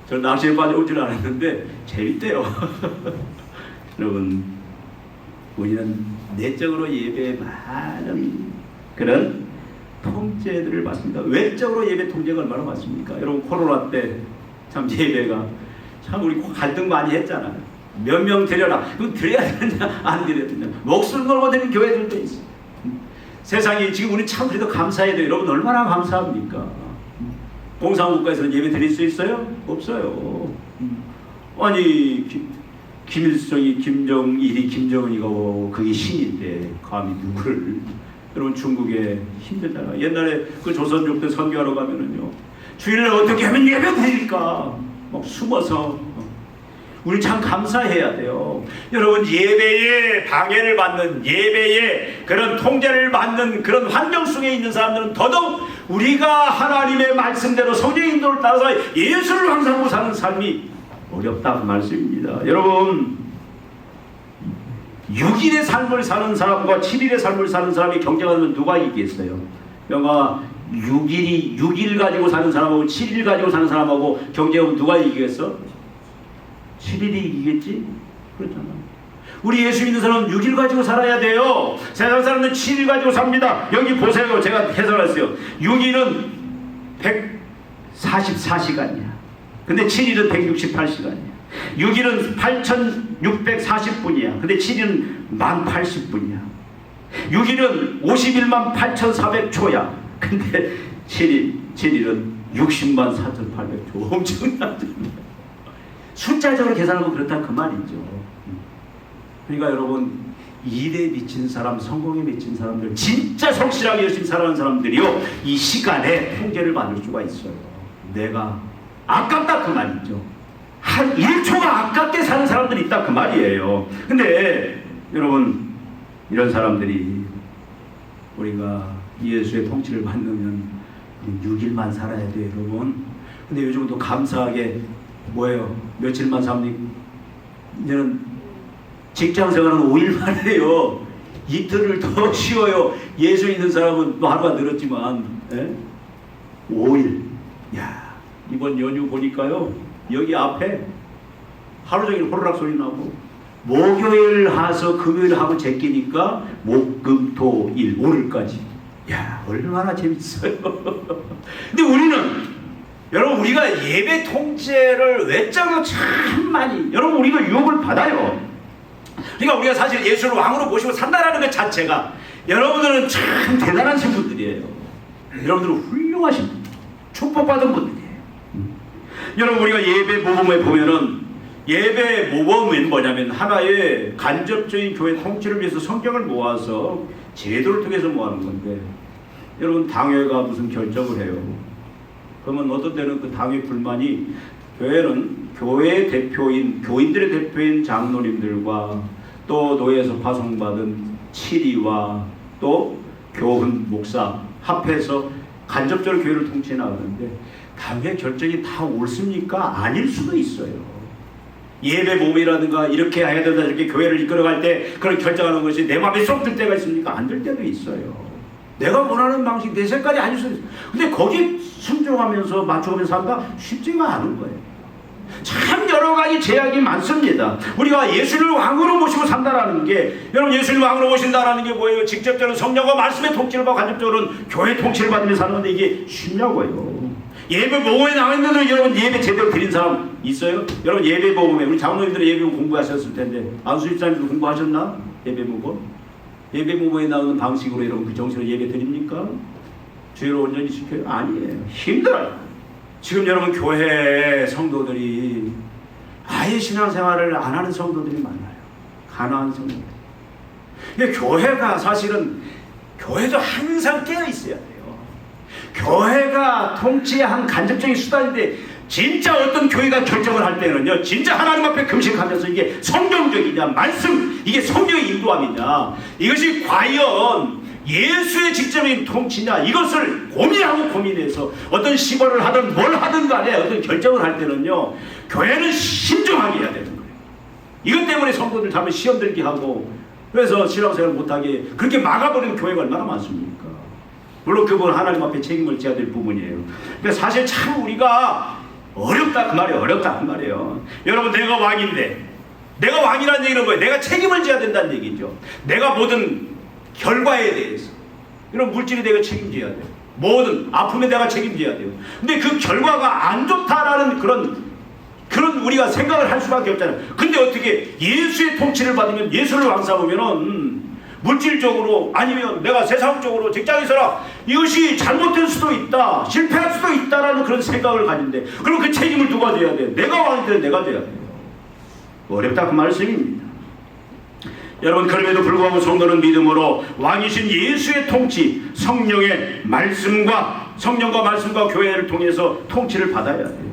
저는 낚시에 빠져오질 않았는데 재밌대요. 여러분 우리는 내적으로 예배에 많은 그런 통제들을 받습니다. 외적으로 예배 통제가 얼마나 많습니까? 여러분 코로나 때 참 예배가 참 우리 갈등 많이 했잖아요. 몇 명 데려라. 그거 드려야 되느냐 안 드려야 되느냐. 목숨 걸고 되는 교회들도 있어요. 세상에 지금 우리 참 그래도 감사해야 돼요. 여러분 얼마나 감사합니까? 공산국가에서는 예배 드릴 수 있어요? 없어요. 아니 김일성이 김정일이 김정은이고 그게 신인데 감히 누구를. 여러분 중국에 힘들잖아. 옛날에 그 조선족 때 선교하러 가면은요 주일날 어떻게 하면 예배 드릴까 막 숨어서. 우리 참 감사해야 돼요. 여러분 예배에 방해를 받는 예배에 그런 통제를 받는 그런 환경 속에 있는 사람들은 더더욱 우리가 하나님의 말씀대로 성령의 인도를 따라서 예수를 항상 사는 삶이 어렵다 그 말씀입니다. 여러분 6일의 삶을 사는 사람과 7일의 삶을 사는 사람이 경쟁하면 누가 이기겠어요? 영화 6일 가지고 사는 사람하고 7일 가지고 사는 사람하고 경쟁하면 누가 이기겠어? 7일이 이기겠지? 그렇잖아. 우리 예수 믿는 사람은 6일 가지고 살아야 돼요. 세상 사람들은 7일 가지고 삽니다. 여기 보세요. 제가 해설했어요. 6일은 144시간이야. 근데 7일은 168시간이야. 6일은 8640분이야. 근데 7일은 1080분이야. 6일은 51만 8400초야. 근데 7일은 60만 4800초. 엄청나죠. 숫자적으로 계산하면 그렇다 그 말이죠. 그러니까 여러분 일에 미친 사람, 성공에 미친 사람들, 진짜 성실하게 열심히 살아가는 사람들이요 이 시간에 통제를 받을 수가 있어요. 내가 아깝다 그 말이죠. 한 1초가 아깝게 사는 사람들이 있다 그 말이에요. 근데 여러분 이런 사람들이 우리가 예수의 통치를 받으면 6일만 살아야 돼요 여러분. 근데 요즘도 감사하게 뭐예요? 며칠만 삽니까? 이제는 직장생활은 5일만 해요. 이틀을 더 쉬어요. 예수 있는 사람은 또 하루가 늘었지만 5일. 야 이번 연휴 보니까요 여기 앞에 하루 종일 호루락 소리 나고 목요일 하서 금요일 하고 제끼니까 목금토일 오늘까지. 야 얼마나 재밌어요. 근데 우리는 여러분 우리가 예배 통제를 외적으로 참 많이 여러분 우리가 유혹을 받아요. 그러니까 우리가 사실 예수를 왕으로 모시고 산다라는 것 자체가 여러분들은 참 대단하신 분들이에요. 여러분들은 훌륭하신 분들, 축복받은 분들이에요. 여러분 우리가 예배 모범에 보면은 예배 모범은 뭐냐면 하나의 간접적인 교회 통치를 위해서 성경을 모아서 제도를 통해서 모아는 건데 여러분 당회가 무슨 결정을 해요. 그러면 어떤 때는 그 당의 불만이 교회는 교회 대표인 교인들의 대표인 장로님들과 또 노예에서 파송받은 치리와 또 교훈 목사 합해서 간접적으로 교회를 통치해 나가는데 당의 결정이 다 옳습니까? 아닐 수도 있어요. 예배 모임이라든가 이렇게 해야 된다 이렇게 교회를 이끌어갈 때 그런 결정하는 것이 내 마음에 쏙 들 때가 있습니까? 안 들 때도 있어요. 내가 원하는 방식 내 색깔이 아닐 수도 있어요. 근데 거기에 순종하면서 맞춰가면서 산다? 쉽지가 않은 거예요. 참 여러 가지 제약이 많습니다. 우리가 예수를 왕으로 모시고 산다라는 게 여러분 예수를 왕으로 모신다라는 게 뭐예요? 직접적으로 성령과 말씀의 통치를 받고 간접적으로는 교회 통치를 받으면서 사는 건데 이게 쉽냐고요. 예배 모범에 나와 있는데 여러분 예배 제대로 드린 사람 있어요? 여러분 예배 모범에 우리 장로님들은 예배 모범 공부하셨을 텐데 안수 집사님도 공부하셨나? 예배 모범? 예배 모범에 나오는 방식으로 여러분 그 정신으로 예배 드립니까? 주의를 온전히 지켜요? 아니에요. 힘들어요. 지금 여러분 교회 성도들이 아예 신앙생활을 안 하는 성도들이 많아요. 가난한 성도들. 근데 교회가 사실은 교회도 항상 깨어 있어야 돼요. 교회가 통치의 한 간접적인 수단인데 진짜 어떤 교회가 결정을 할 때는요, 진짜 하나님 앞에 금식하면서 이게 성경적이냐, 말씀, 이게 성경의 인도함이냐, 이것이 과연 예수의 직접적인 통치냐, 이것을 고민해서 어떤 시벌을 하든 뭘 하든 간에 어떤 결정을 할 때는요, 교회는 신중하게 해야 되는 거예요. 이것 때문에 성도들 자면 시험 들게 하고, 그래서 신앙생활 못하게 그렇게 막아버리는 교회가 얼마나 많습니까? 물론 그건 하나님 앞에 책임을 져야 될 부분이에요. 그러니까 사실 참 우리가 어렵다 그 말이에요. 어렵다 그 말이에요. 여러분, 내가 왕인데, 내가 왕이라는 얘기는 뭐예요? 내가 책임을 져야 된다는 얘기죠. 내가 모든 결과에 대해서, 이런 물질이 내가 책임져야 돼요. 모든 아픔에 내가 책임져야 돼요. 근데 그 결과가 안 좋다라는 그런 우리가 생각을 할 수밖에 없잖아요. 근데 어떻게 예수의 통치를 받으면, 예수를 왕 삼으면은 물질적으로 아니면 내가 세상적으로 직장에서나 이것이 잘못될 수도 있다, 실패할 수도 있다라는 그런 생각을 가진대. 그럼 그 책임을 누가 져야 돼요? 내가 왕이 돼, 내가 돼야 돼요. 어렵다 그 말씀입니다. 여러분, 그럼에도 불구하고 성도는 믿음으로 왕이신 예수의 통치, 성령과 말씀과 교회를 통해서 통치를 받아야 돼요.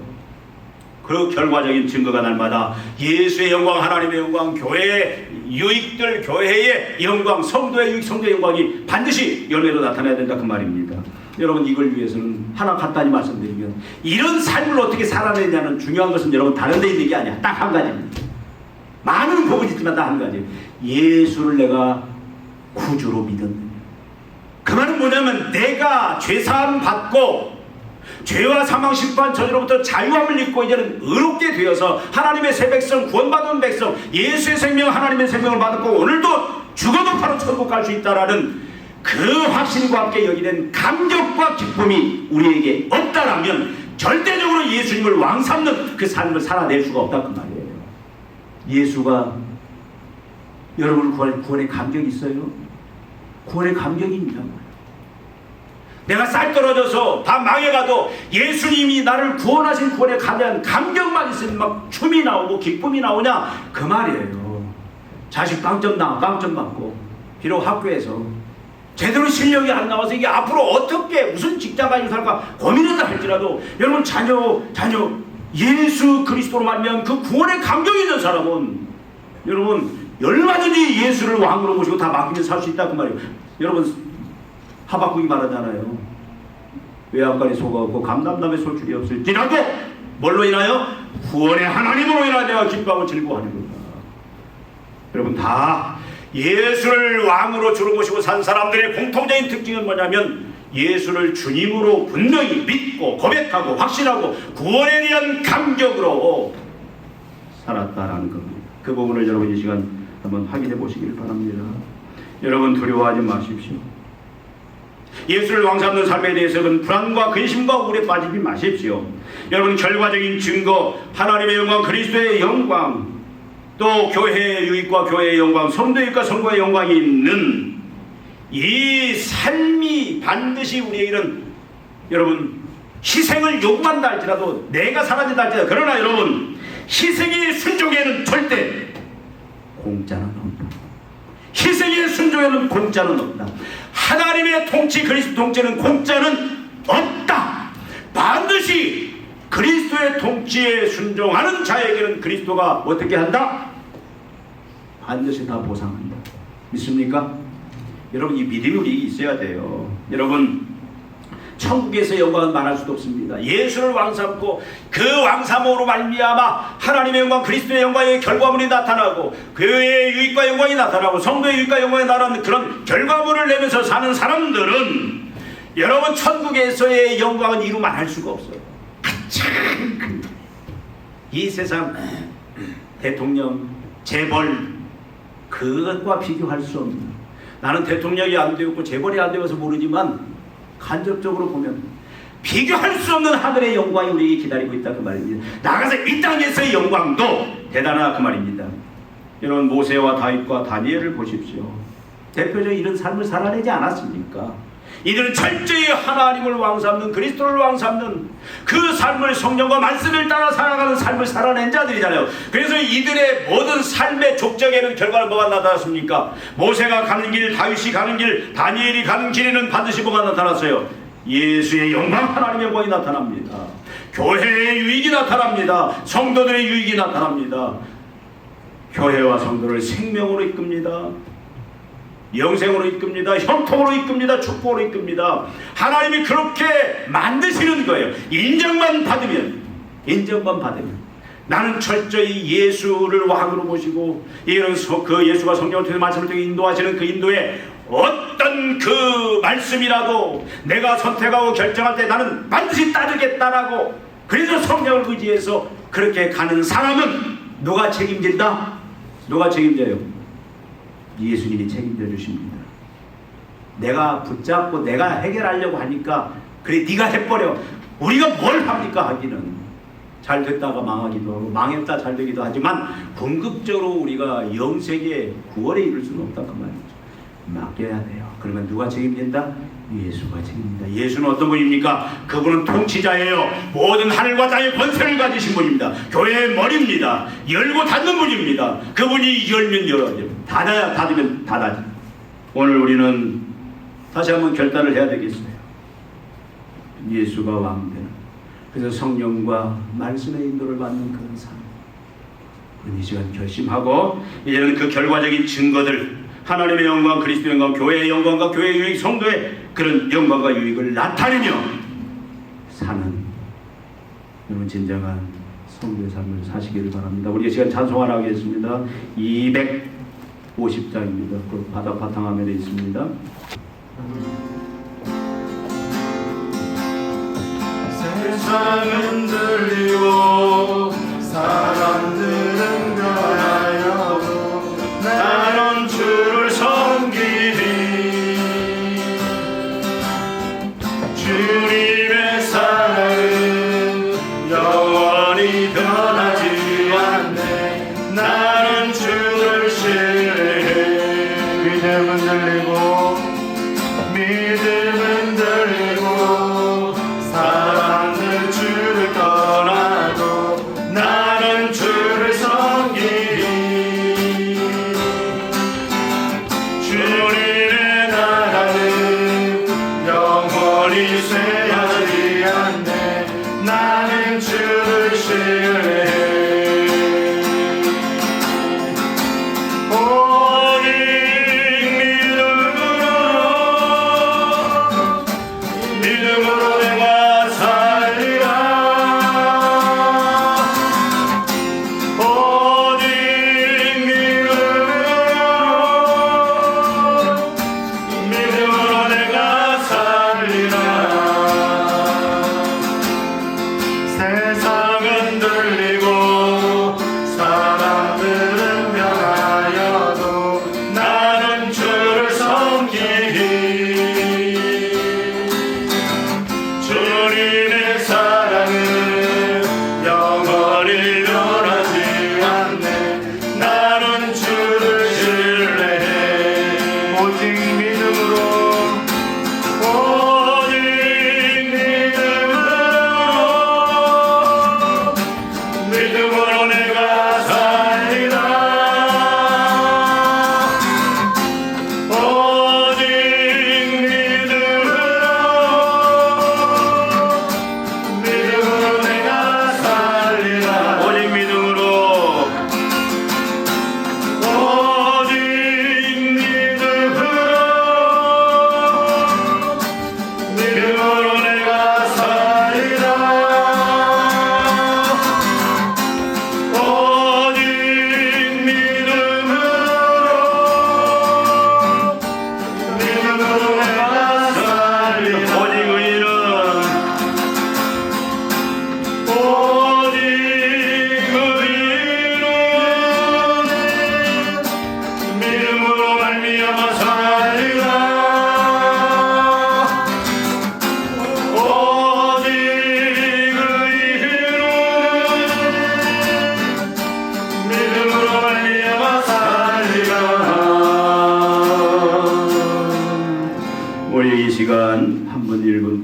그 결과적인 증거가 날마다 예수의 영광, 하나님의 영광, 교회의 유익들, 교회의 영광, 성도의 유익, 성도의 영광이 반드시 열매로 나타나야 된다 그 말입니다. 여러분, 이걸 위해서는 하나 간단히 말씀드리면, 이런 삶을 어떻게 살아내냐는 중요한 것은 여러분 다른 데 있는 게 아니야. 딱 한 가지입니다. 많은 부분이 있지만 딱 한 가지. 예수를 내가 구주로 믿었느냐. 그 말은 뭐냐면, 내가 죄사함 받고 죄와 사망 심판 저주로부터 자유함을 입고 이제는 의롭게 되어서 하나님의 새 백성, 구원받은 백성, 예수의 생명, 하나님의 생명을 받았고 오늘도 죽어도 바로 천국 갈 수 있다라는 그 확신과 함께 여기는 감격과 기쁨이 우리에게 없다라면 절대적으로 예수님을 왕 삼는 그 삶을 살아낼 수가 없다 그 말이에요. 예수가 여러분을 구원의 감격이 있어요? 구원의 감격이 있냐고요. 내가 쌀 떨어져서 다 망해가도 예수님이 나를 구원하신 구원에 대한 감격만 있으면 막 춤이 나오고 기쁨이 나오냐 그 말이에요. 자식 빵점 맞고, 비록 학교에서 제대로 실력이 안 나와서 이게 앞으로 어떻게 무슨 직장 가지고 살까 고민을 할지라도, 여러분 자녀 예수 그리스도로 말미암은 그 구원의 감격이 있는 사람은 여러분 얼마든지 예수를 왕으로 모시고 다 맡기면 살 수 있다 그 말이에요. 여러분, 하박국이 말하잖아요. 외양간에 소가 없고 감람나무에 솔줄이 없을지라도 뭘로 인하여? 구원의 하나님으로 인하여 내가 기뻐하고 즐거워하는구나. 여러분, 다 예수를 왕으로 주로 모시고 산 사람들의 공통적인 특징은 뭐냐면, 예수를 주님으로 분명히 믿고 고백하고 확신하고 구원에 대한 감격으로 살았다라는 겁니다. 그 부분을 여러분 이 시간 한번 확인해 보시길 바랍니다. 여러분, 두려워하지 마십시오. 예수를 왕 삼는 삶에 대해서는 불안과 근심과 우울에 빠지지 마십시오. 여러분, 결과적인 증거, 하나님의 영광, 그리스도의 영광, 또 교회의 유익과 교회의 영광, 성도의 유익과 성도의 영광이 있는 이 삶이 반드시 우리에게는 여러분 희생을 요구한다 할지라도, 내가 사라진다 할지라도, 그러나 여러분 희생의 순종에는 절대 공짜는 없다. 희생의 순종에는 공짜는 없다. 하나님의 통치, 그리스도 통치는 공짜는 없다. 반드시 그리스도의 통치에 순종하는 자에게는 그리스도가 어떻게 한다? 반드시 다 보상한다. 믿습니까? 여러분, 이 믿음이 우리에게 있어야 돼요. 여러분, 천국에서 영광은 말할 수도 없습니다. 예수를 왕 삼고 그 왕 삼음으로 말미암아 하나님의 영광, 그리스도의 영광의 결과물이 나타나고 그의 유익과 영광이 나타나고 성도의 유익과 영광이 나타나는 그런 결과물을 내면서 사는 사람들은 여러분, 천국에서의 영광은 이루 말할 수가 없어요. 참, 이 세상 대통령, 재벌, 그것과 비교할 수 없는, 나는 대통령이 안 되었고 재벌이 안 되어서 모르지만 간접적으로 보면 비교할 수 없는 하늘의 영광이 우리에게 기다리고 있다 그 말입니다. 나가서 이 땅에서의 영광도 대단하다 그 말입니다. 여러분, 모세와 다윗과 다니엘을 보십시오. 대표적인 이런 삶을 살아내지 않았습니까? 이들은 철저히 하나님을 왕삼는, 그리스도를 왕삼는 그 삶을, 성령과 말씀을 따라 살아가는 삶을 살아낸 자들이잖아요. 그래서 이들의 모든 삶의 족적에는 결과는 뭐가 나타났습니까? 모세가 가는 길, 다윗이 가는 길, 다니엘이 가는 길에는 반드시 뭐가 나타났어요? 예수의 영광, 하나님의 영광이 나타납니다. 교회의 유익이 나타납니다. 성도들의 유익이 나타납니다. 교회와 성도를 생명으로 이끕니다. 영생으로 이끕니다. 형통으로 이끕니다. 축복으로 이끕니다. 하나님이 그렇게 만드시는 거예요. 인정만 받으면 나는 철저히 예수를 왕으로 모시고, 이런 그 예수가 성령을 통해 말씀을 통해 인도하시는 그 인도에 어떤 그 말씀이라도 내가 선택하고 결정할 때 나는 반드시 따르겠다라고, 그래서 성령을 의지해서 그렇게 가는 사람은 누가 책임진다? 누가 책임져요? 예수님이 책임져 주십니다. 내가 붙잡고 내가 해결하려고 하니까 그래 네가 해버려, 우리가 뭘 합니까 하기는, 잘 됐다가 망하기도 하고 망했다 잘 되기도 하지만 궁극적으로 우리가 영생의 구원에 이를 수는 없다 그 말이죠. 맡겨야 돼요. 그러면 누가 책임진다? 예수가 책임진다. 예수는 어떤 분입니까? 그분은 통치자예요. 모든 하늘과 땅의 권세를 가지신 분입니다. 교회의 머리입니다. 열고 닫는 분입니다. 그분이 열면 열어요, 닫으면 닫아요. 오늘 우리는 다시 한번 결단을 해야 되겠어요. 예수가 왕되는, 그래서 성령과 말씀의 인도를 받는 그런 삶, 이 시간 결심하고 이제는 그 결과적인 증거들, 하나님의 영광, 그리스도의 영광, 교회의 영광과 교회의 유익, 성도의 그런 영광과 유익을 나타내며 사는 여러분 진정한 성도의 삶을 사시기를 바랍니다. 우리 시간 찬송하라 하겠습니다. 250장입니다. 그 바닥 바탕화면에 있습니다. 세상은 들리고 사람들은 변하여도 나는 주를 섬기리. 주님의 사랑은 영원히 변하지 않네. 나는 주를 신뢰해. 믿음은 들리고 사람들 주를 떠나도 나는 주를 섬기리.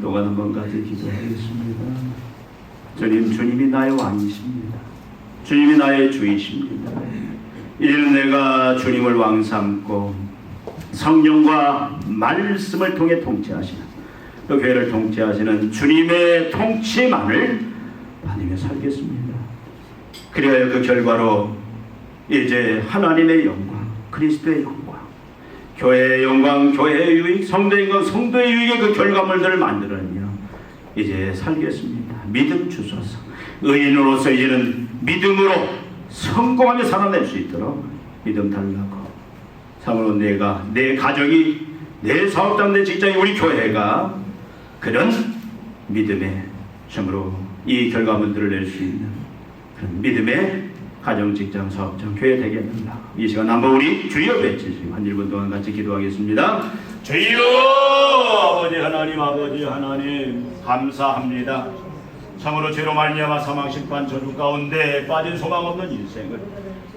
동안 한번 같이 기도하겠습니다. 주님이 나의 왕이십니다. 주님이 나의 주이십니다. 이제는 내가 주님을 왕 삼고 성령과 말씀을 통해 통치하시는, 또 교회를 통치하시는 주님의 통치만을 받으며 살겠습니다. 그리하여 그 결과로 이제 하나님의 영광, 그리스도의 영광, 교회의 영광, 교회의 유익, 성도의 영광, 성도의 유익의 그 결과물들을 만들어내며 이제 살겠습니다. 믿음 주소서. 의인으로서 이제는 믿음으로 성공하며 살아낼 수 있도록 믿음 달라고. 참으로 내가, 내 가정이, 내 사업장, 내 직장이, 우리 교회가 그런 믿음의, 참으로 이 결과물들을 낼 수 있는 그런 믿음의 가정, 직장, 사업장, 교회 되게 해달라. 이 시간 한번 우리 주여 외치시고 한 1분 동안 같이 기도하겠습니다. 주여, 아버지 하나님, 아버지 하나님, 감사합니다. 참으로 죄로 말미암아 사망, 심판, 저주 가운데 빠진 소망 없는 인생을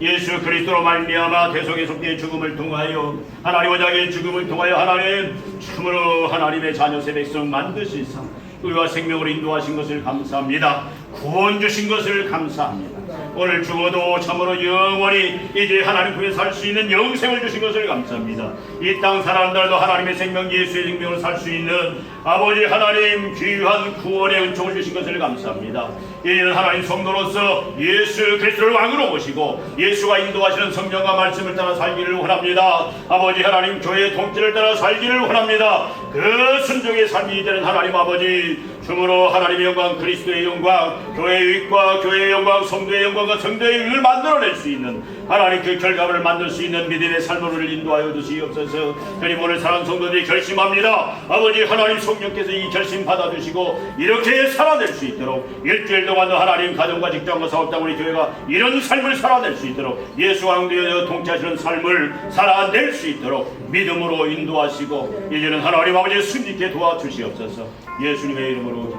예수 그리스도로 말미암아 대속의 속죄의 죽음을 통하여, 하나님 원자의 죽음을 통하여 하나님 참으로 하나님의 자녀 새 백성 만드시사 의와 생명으로 인도하신 것을 감사합니다. 구원 주신 것을 감사합니다. 오늘 죽어도 참으로 영원히 이제 하나님 품에 살 수 있는 영생을 주신 것을 감사합니다. 이 땅 사람들도 하나님의 생명, 예수의 생명을 살 수 있는 아버지 하나님 귀한 구원의 은총을 주신 것을 감사합니다. 이제는 하나님 성도로서 예수 그리스도를 왕으로 모시고 예수가 인도하시는 성령과 말씀을 따라 살기를 원합니다. 아버지 하나님 교회의 통치를 따라 살기를 원합니다. 그 순종의 삶이 되는 하나님 아버지, 주므로 하나님의 영광, 그리스도의 영광, 교회의 유익과 교회의 영광, 성도의 영광과 성도의 유익을 만들어낼 수 있는 하나님 그 결과를 만들 수 있는 믿음의 삶을 인도하여 주시옵소서. 주님, 오늘 사랑하는 성도들이 결심합니다. 아버지 하나님 성령께서 이 결심 받아주시고 이렇게 살아낼 수 있도록 일주일 동안도 하나님 가정과 직장과 사업장 우리 교회가 이런 삶을 살아낼 수 있도록 예수 왕되어 통치하시는 삶을 살아낼 수 있도록 믿음으로 인도하시고 이제는 하나님 아버지 승리케 도와주시옵소서. 예수님의 이름으로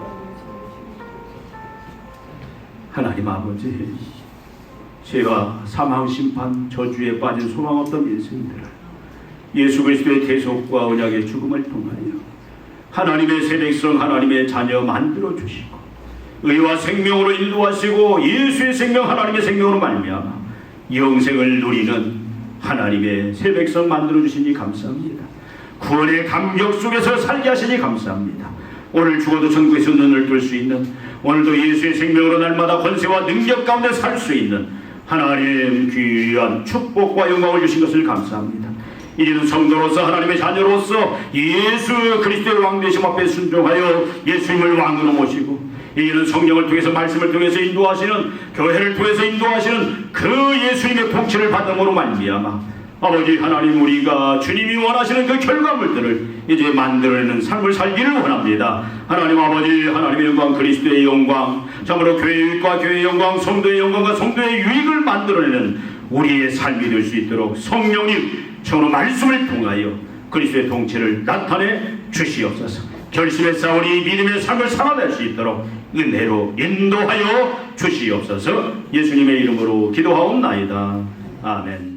하나님 아버지, 죄와 사망, 심판, 저주에 빠진 소망 없던 인생들을 예수 그리스도의 대속과 언약의 죽음을 통하여 하나님의 새 백성, 하나님의 자녀 만들어 주시고 의와 생명으로 인도하시고 예수의 생명, 하나님의 생명으로 말미암아 영생을 누리는 하나님의 새 백성 만들어 주시니 감사합니다. 구원의 감격 속에서 살게 하시니 감사합니다. 오늘 죽어도 천국에서 눈을 뜰 수 있는, 오늘도 예수의 생명으로 날마다 권세와 능력 가운데 살 수 있는 하나님 귀한 축복과 영광을 주신 것을 감사합니다. 이제는 성도로서 하나님의 자녀로서 예수 그리스도의 왕되심 앞에 순종하여 예수님을 왕으로 모시고 이제는 성령을 통해서 말씀을 통해서 인도하시는, 교회를 통해서 인도하시는 그 예수님의 통치를 받음으로 말미암아 아버지 하나님, 우리가 주님이 원하시는 그 결과물들을 이제 만들어내는 삶을 살기를 원합니다. 하나님 아버지, 하나님의 영광, 그리스도의 영광, 참으로 교회의 유익과 교회의 영광, 성도의 영광과 성도의 유익을 만들어내는 우리의 삶이 될 수 있도록 성령님 참으로 말씀을 통하여 그리스도의 통치를 나타내 주시옵소서. 결심에 싸우니 믿음의 삶을 살아낼 수 있도록 은혜로 인도하여 주시옵소서. 예수님의 이름으로 기도하옵나이다. 아멘.